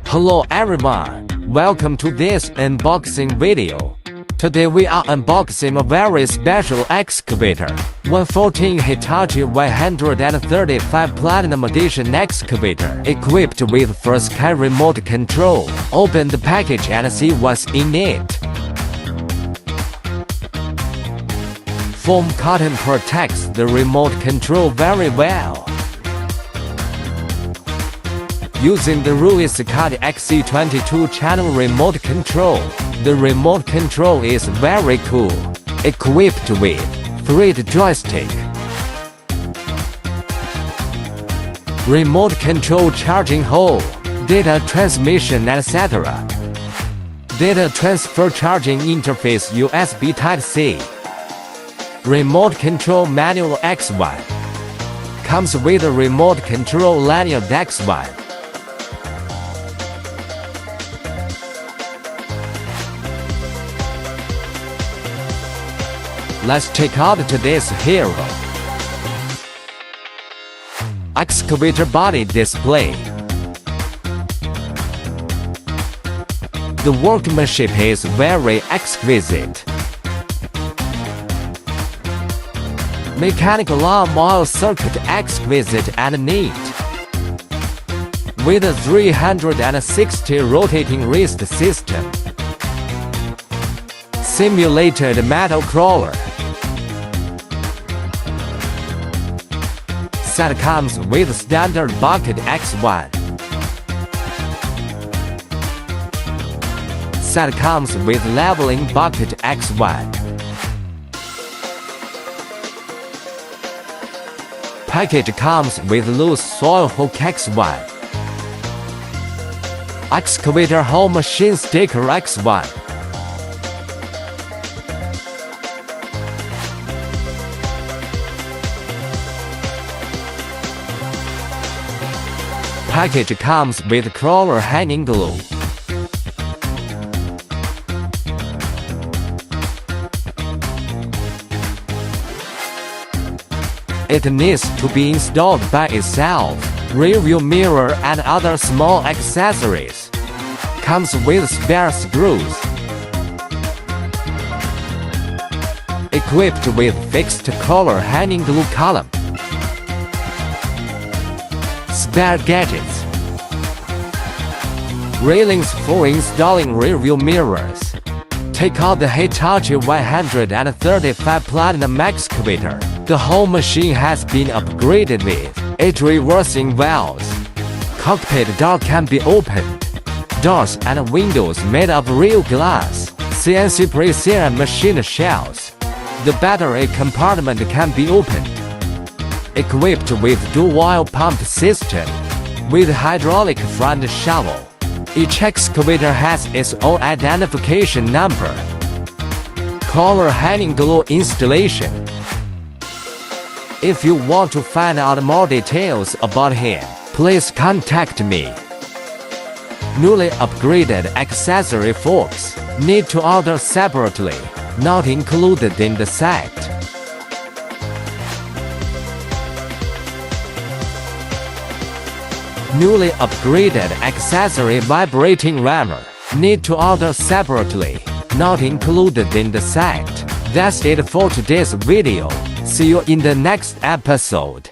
Hello everyone, welcome to this unboxing video. Today we are unboxing a very special excavator, 114 Hitachi 135 Platinum Edition excavator, equipped with first kind remote control. Open the package and see what's in it. Foam cotton protects the remote control very well. Using the Ruiz-Cut XC22 channel remote control, the remote control is very cool, equipped with 3D joystick, remote control charging hole, data transmission etc. Data transfer charging interface USB Type-C. Remote control manual X1. Comes with a remote control lanyard X1. Let's check out today's hero. Excavator body display. The workmanship is very exquisite. Mechanical arm oil circuit exquisite and neat. With a 360 rotating wrist system. Simulated metal crawler. Set comes with standard bucket X1. Set comes with leveling bucket X1. Package comes with loose soil hook X1. Excavator hole machine sticker X1. Package comes with crawler hanging glue. It needs to be installed by itself, rear view mirror and other small accessories. Comes with spare screws. Equipped with fixed crawler hanging glue column. Spare gadgets. Railings for installing rear view mirrors. Take out the Hitachi 135 Platinum excavator. The whole machine has been upgraded with 8 reversing valves. Cockpit door can be opened. Doors and windows made of real glass. CNC precision machine shells. The battery compartment can be opened. Equipped with dual oil pump system. With hydraulic front shovel. Each excavator has its own identification number. Crawler hanging glue installation. If you want to find out more details about him, please contact me. Newly upgraded accessory forks need to order separately, not included in the set. Newly upgraded accessory vibrating rammer need to order separately, not included in the set. That's it for today's video. See you in the next episode.